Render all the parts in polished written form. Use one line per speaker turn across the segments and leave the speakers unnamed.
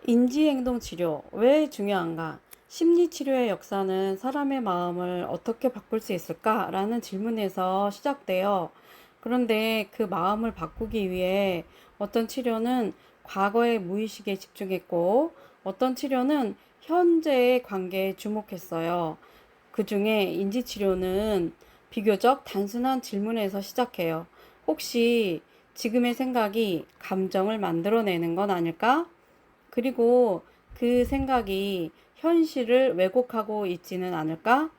인지행동 치료, 왜 중요한가? 심리치료의 역사는 사람의 마음을 어떻게 바꿀 수 있을까라는 질문에서 시작돼요. 그런데 그 마음을 바꾸기 위해 어떤 치료는 과거의 무의식에 집중했고, 어떤 치료는 현재의 관계에 주목했어요. 그 중에 인지치료는 비교적 단순한 질문에서 시작해요. 혹시 지금의 생각이 감정을 만들어내는 건 아닐까? 그리고 그 생각이 현실을 왜곡하고 있지는 않을까?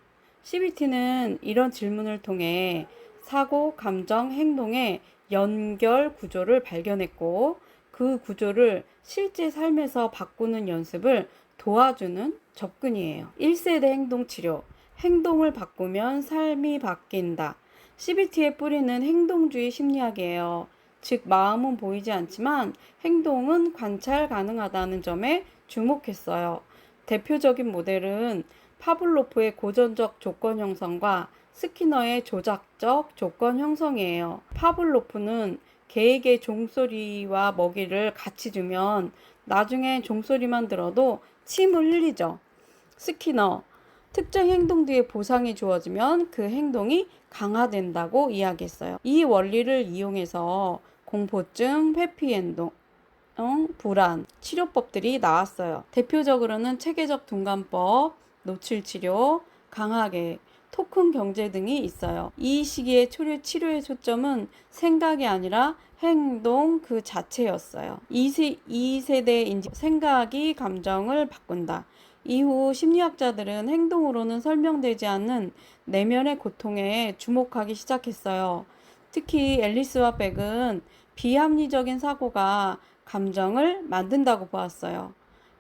CBT는 이런 질문을 통해 사고, 감정, 행동의 연결 구조를 발견했고, 그 구조를 실제 삶에서 바꾸는 연습을 도와주는 접근이에요. 1세대 행동치료, 행동을 바꾸면 삶이 바뀐다. CBT의 뿌리는 행동주의 심리학이에요. 즉, 마음은 보이지 않지만 행동은 관찰 가능하다는 점에 주목했어요. 대표적인 모델은 파블로프의 고전적 조건 형성과 스키너의 조작적 조건 형성이에요. 파블로프는 개에게 종소리와 먹이를 같이 주면 나중에 종소리만 들어도 침을 흘리죠. 스키너, 특정 행동 뒤에 보상이 주어지면 그 행동이 강화된다고 이야기했어요. 이 원리를 이용해서 공포증, 회피행동, 불안, 치료법들이 나왔어요. 대표적으로는 체계적 둔감법, 노출치료, 강화계획, 토큰 경제 등이 있어요. 이 시기의 치료의 초점은 생각이 아니라 행동 그 자체였어요. 2세대 인지 생각이 감정을 바꾼다. 이후 심리학자들은 행동으로는 설명되지 않는 내면의 고통에 주목하기 시작했어요. 특히 앨리스와 백은 비합리적인 사고가 감정을 만든다고 보았어요.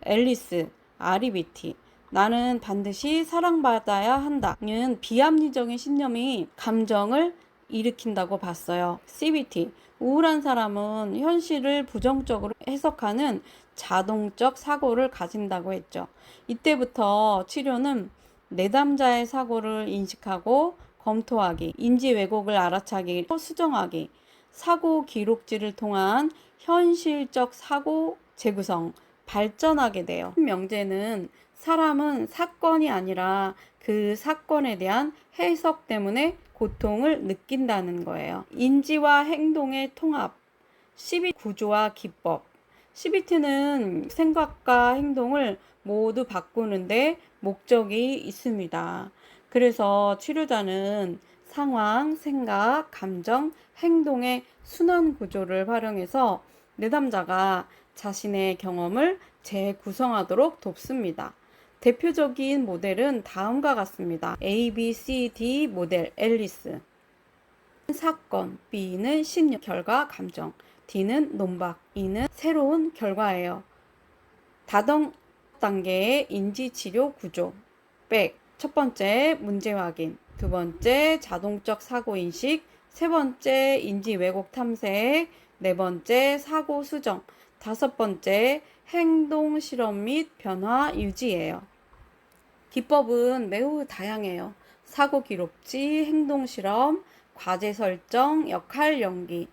앨리스, 아리비티, 나는 반드시 사랑받아야 한다는 비합리적인 신념이 감정을 일으킨다고 봤어요. CBT, 우울한 사람은 현실을 부정적으로 해석하는 자동적 사고를 가진다고 했죠. 이때부터 치료는 내담자의 사고를 인식하고 검토하기, 인지 왜곡을 알아차기, 수정하기, 사고 기록지를 통한 현실적 사고 재구성, 발전하게 돼요. 명제는 사람은 사건이 아니라 그 사건에 대한 해석 때문에 고통을 느낀다는 거예요. 인지와 행동의 통합, CBT 구조와 기법. CBT는 생각과 행동을 모두 바꾸는데 목적이 있습니다. 그래서 치료자는 상황, 생각, 감정, 행동의 순환 구조를 활용해서 내담자가 자신의 경험을 재구성하도록 돕습니다. 대표적인 모델은 다음과 같습니다. A, B, C, D 모델 앨리스. 사건, B는 신념, 결과, 감정, D는 논박, E는 새로운 결과예요. 다동 단계의 인지치료 구조. 백. 첫 번째, 문제 확인. 두 번째, 자동적 사고인식. 세 번째, 인지 왜곡 탐색. 네 번째, 사고 수정. 다섯 번째, 행동 실험 및 변화 유지예요. 기법은 매우 다양해요. 사고 기록지, 행동 실험, 과제 설정, 역할 연기,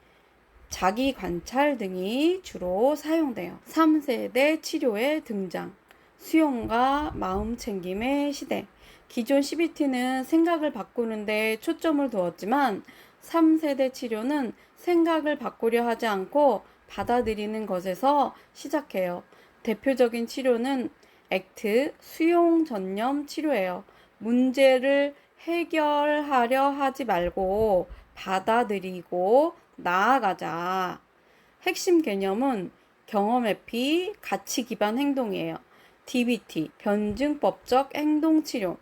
자기 관찰 등이 주로 사용돼요. 3세대 치료의 등장, 수용과 마음 챙김의 시대. 기존 CBT는 생각을 바꾸는데 초점을 두었지만 3세대 치료는 생각을 바꾸려 하지 않고 받아들이는 것에서 시작해요. 대표적인 치료는 액트, 수용 전념 치료예요. 문제를 해결하려 하지 말고 받아들이고 나아가자. 핵심 개념은 경험 회피, 가치 기반 행동이에요. DBT, 변증법적 행동 치료.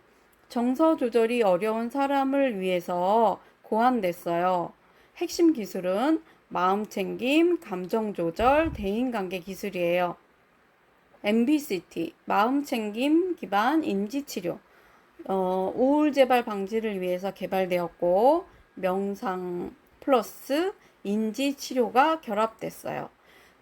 정서 조절이 어려운 사람을 위해서 고안됐어요. 핵심 기술은 마음 챙김, 감정 조절, 대인관계 기술이에요. MBCT, 마음 챙김 기반 인지 치료. 우울 재발 방지를 위해서 개발되었고, 명상 플러스 인지 치료가 결합됐어요.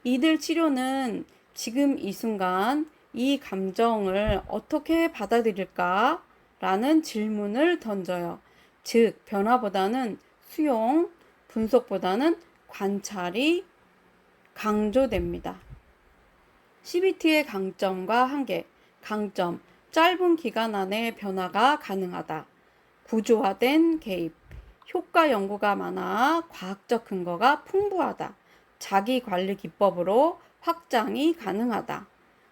이들 치료는 지금 이 순간 이 감정을 어떻게 받아들일까? 라는 질문을 던져요. 즉, 변화보다는 수용, 분석보다는 관찰이 강조됩니다. CBT의 강점과 한계. 강점, 짧은 기간 안에 변화가 가능하다. 구조화된 개입. 효과 연구가 많아 과학적 근거가 풍부하다. 자기 관리 기법으로 확장이 가능하다.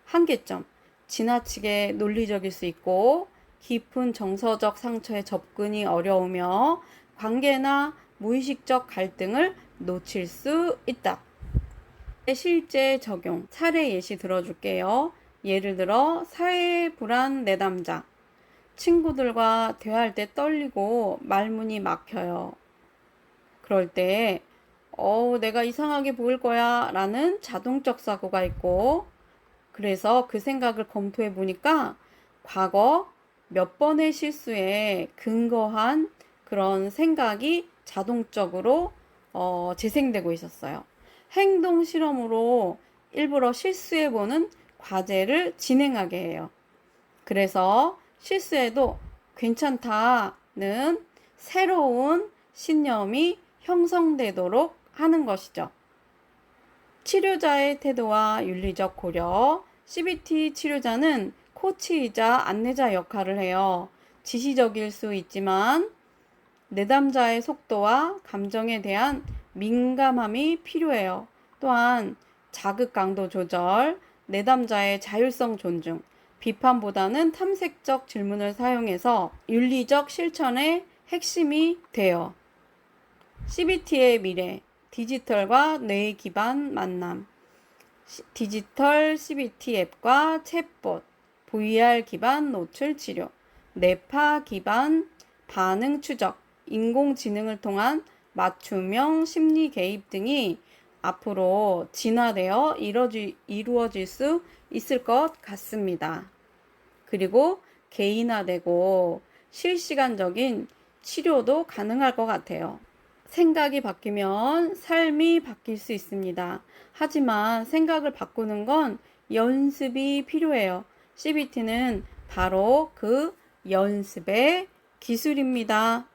한계점, 지나치게 논리적일 수 있고 깊은 정서적 상처에 접근이 어려우며 관계나 무의식적 갈등을 놓칠 수 있다. 실제 적용, 사례 예시 들어줄게요. 예를 들어 사회 불안 내담자. 친구들과 대화할 때 떨리고 말문이 막혀요. 그럴 때 내가 이상하게 보일 거야 라는 자동적 사고가 있고, 그래서 그 생각을 검토해 보니까 과거 몇 번의 실수에 근거한 그런 생각이 자동적으로 재생되고 있었어요. 행동 실험으로 일부러 실수해보는 과제를 진행하게 해요. 그래서 실수해도 괜찮다는 새로운 신념이 형성되도록 하는 것이죠. 치료자의 태도와 윤리적 고려. CBT 치료자는 코치이자 안내자 역할을 해요. 지시적일 수 있지만 내담자의 속도와 감정에 대한 민감함이 필요해요. 또한 자극 강도 조절, 내담자의 자율성 존중, 비판보다는 탐색적 질문을 사용해서 윤리적 실천의 핵심이 돼요. CBT의 미래, 디지털과 뇌 기반 만남. 디지털 CBT 앱과 챗봇, VR 기반 노출 치료, 뇌파 기반 반응 추적, 인공지능을 통한 맞춤형 심리 개입 등이 앞으로 진화되어 이루어질 수 있을 것 같습니다. 그리고 개인화되고 실시간적인 치료도 가능할 것 같아요. 생각이 바뀌면 삶이 바뀔 수 있습니다. 하지만 생각을 바꾸는 건 연습이 필요해요. CBT는 바로 그 연습의 기술입니다.